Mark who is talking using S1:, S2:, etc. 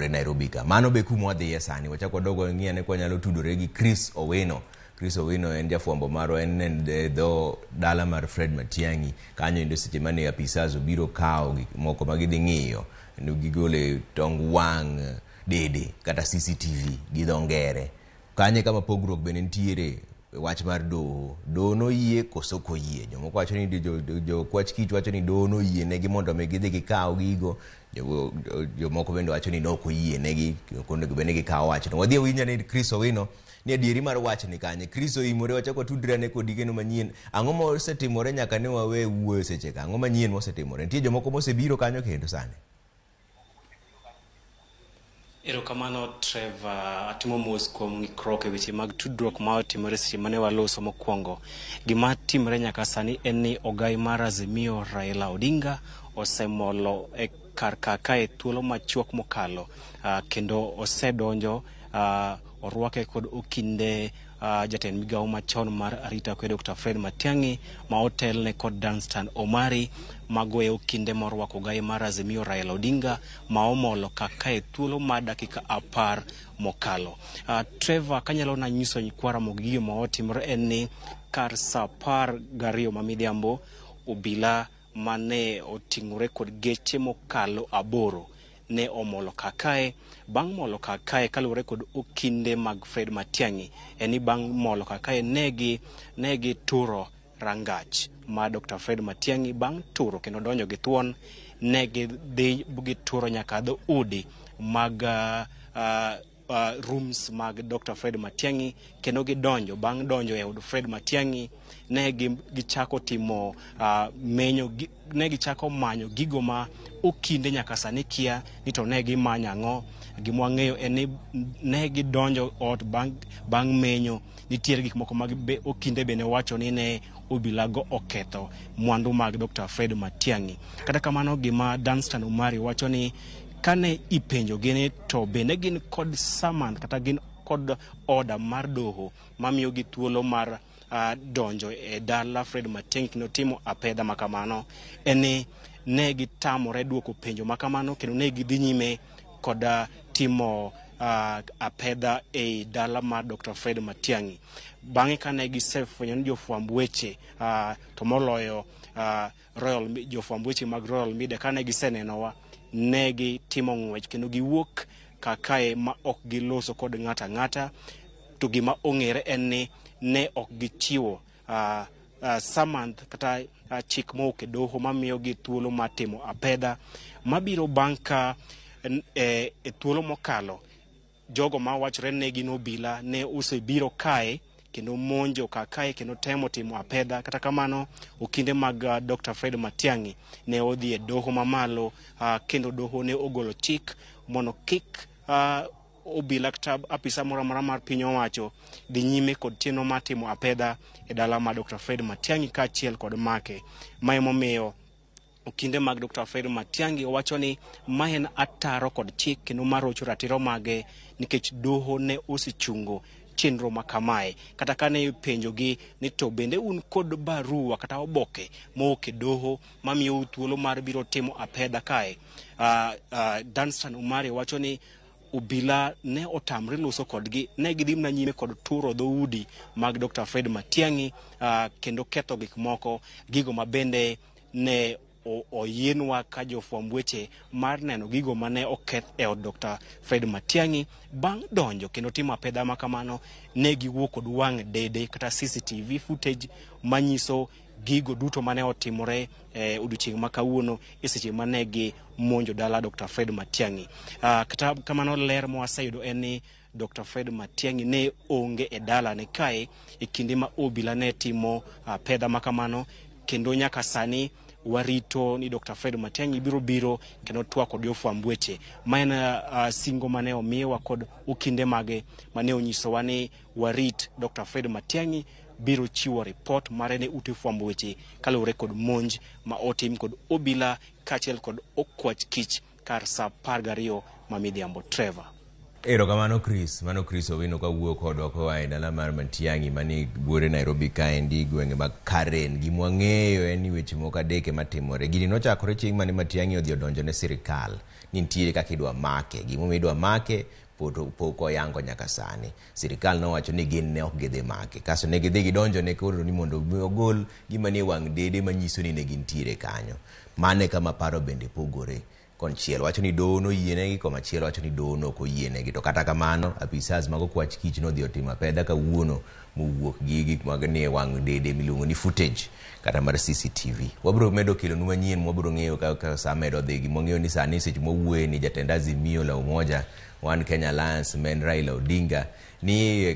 S1: timore Nairobi ka. Mano be kuma wadhiye sani. Wachako dogo ng'iane kwa nyalo tudore gi Chris Owino. Chris Owino en jafwambo maro en dho dala mar Fred Matiang'i. Kanyo endo seche mane apisazo biro kao moko magidhi ng'iyo. Gigole tong wang dede kata CCTV gi dho ngere. Kanye kama pogruok bende nitiere wach mar doho no yie koso koyie. Jomoko wacho ni jo kwach kich wacho ni doho no yie negi mondo gidhi gikaw gigo. Jomoko bende wacho ni nok oyie negi kondo bende gikaw wach no. Wadhi winja ni Chris Owino ni adieri mar wach ni kanye. Chris oimore wachako tudrene kod gino manyien. Ang'o mosetimore nyaka ne wawe wuoyo seche ka. Ang'o manyien mosetimore? Nitie jomoko mosebiro kanyo kendo sani.
S2: Erokamano Trevor, atimo mos kuom ng'ikruok e weche mag tudruok ma otimore seche mane waloso mokwongo. Gima timore nyaka sani en ni ogai mar Azimio Raila Odinga osemolo e kar kae thuolo machuok mokalo, kendo osedonjo orwake kod okinde jatend migawo machon mar arita kwe Dr. Fred Matiang'i ma otelne kod Danstan Omari magoye okinde morwako ogai mar Azimio Raila Odinga ma omolo kakae thuolo ma dakika 10 mokalo. Trevor, kanyalo na nyiso nyikwara mogigi ma otimore en ni kar sa 12 ma midhiambo obila mane oting'ore kod geche mokalo 8 ne omolo kakae. Bang' molo kakae kaluwore kod okinde mag Fred Matiang'i eni bang' molo kakae negi turo rangach ma Dr. Fred Matiang'i. Bang' turo kendo donjo gi thuon negi dhi gituro nyaka dho udi mag rooms mag Dr. Fred Matiang'i kendo gidonjo. Bang' donjo e od Fred Matiang'i gichako timo menyo, gichako manyo gigo ma okinde nyaka sani kia ni to negi manyo ang'o. Gima ng'eyo en ni negi donjo ot bang' menyo. Nitiere gik moko mag okinde bene wacho ni ne obilago oketho mwandu mag Dr. Fred Matiang'i. Kata kamano gima Danstan Omari wacho ni kane ipenjo gini to bende gin kod saman kata gin kod order mar doho mamiyo gi thuolo mar donjo e dala Fred Matiang'i kendo timo apedha makamano. Eni ne gitamore duoko penjo makamano kendo ne gidhi nyime kod timo apedha e dala mar Dr. Fred Matiang'i. Bang'e kane gisefwenyo ni jofwamb weche to moloyo jofwamb weche mag Royal Media kane gisenenowa ne gitimo ng'wech kendo giwuok kakae ma ok giloso kod ng'ata ng'ata. To gima ong'ere en ni ne ok gichiwo samanth kata chik mowuok e doho mamiyo gi thuolo mar timo apedha mabiro bang' ka e thuolo mokalo jogo ma wachore ne gin obila ne osebiro kae kendo monjo kakae kendo temo timo apedha. Kata kamano okinde mag Dr. Fred Matiang'i ne odhi e doho mamalo kendo doho ne ogolo chik mondo kik obila kata apisa moro amora mar piny owacho dhi nyime kod tieno mar timo apedha e dala mar Dr. Fred Matiang'i kaachiel kod make. Ma emomiyo okinde mag Dr. Fred Matiang'i wacho ni ma en ataro kod chik kendo marocho ratiro mage nikech doho ne osechungo chenro makamae. Kata kane penjogi ni to bende un kod barua kata oboke mowuok e doho mamiyo thuolo mar biro timo apedha kae, Danstan Omari wacho ni obila ne otamre loso kodgi. Ne gidhi mna nyime kod turo dhoudi mag Dr. Fred Matiang'i kendo ketho gik moko, gigo mabende ne oyienwa ka jofwamb weche mar neno gigo mane oketh e od Dr. Fred Matiang'i. Bang' donjo kendo timo apedha makamano ne giwuok kod wang' dede kata CCTV footage manyiso gigo duto mane otimore odiochieng' ma kawuono e seche mane gi monjo dala Dr. Fred Matiang'i. Kata kamano ler mwaseyudo en ni Dr. Fred Matiang'i ne onge e dala ne kae e kinde ma obila ne timo apedha makamano kendo nyaka sani warito ni Dr. Fred Matiang'i biro kendo twak kod jofwamb weche. Ma en singo mane omiwa kod okinde mage mane onyisowa ni warit Dr. Fred Matiang'i biro chiwo report mare ne ute fwamb weche kaluwore kod monj ma otim kod obila kaachiel kod okwach kich kar sa 12 ma midhiambo. Trevor.
S1: Erokamano Chris, mano Chris Owino ka wuok kodwa koa e dala mar Matiang'i mani buore Nairobi kaendi gwenge mag Karen. Gima wang'eyo en ni weche moko adek matimore. Gini nochakore chieng' mane Matiang'i odhi odonjo ne sirikal ni nitie kaka idwa make. Gimomiyo idwa make pok oyango nyaka sani. Sirikal nowacho ni gin ne ok gidhi make. Kaso ne gidhi gidonjo ne koro ni mondo ogol gima nie wang' dede manyiso ni ne gintiere kanyo. Mane kama paro bende pogore. Konchiel wacho ni doho no yienegi, komachielo wacho ni doho no ok oyienegi. To kata kamano apisas mag okwach kich nodhi otimo apedha kawuono mowuok gi gik mag nie wang' dede miluongo ni footage kata mar CCTV. Wabiro medo kelonu manyien, wabiro ng'eyo ka saa medo dhi. Gimong'eyo ni sani seche mowuoye ni jatend Azimio la Umoja One Kenya Alliance men Raila Odinga ni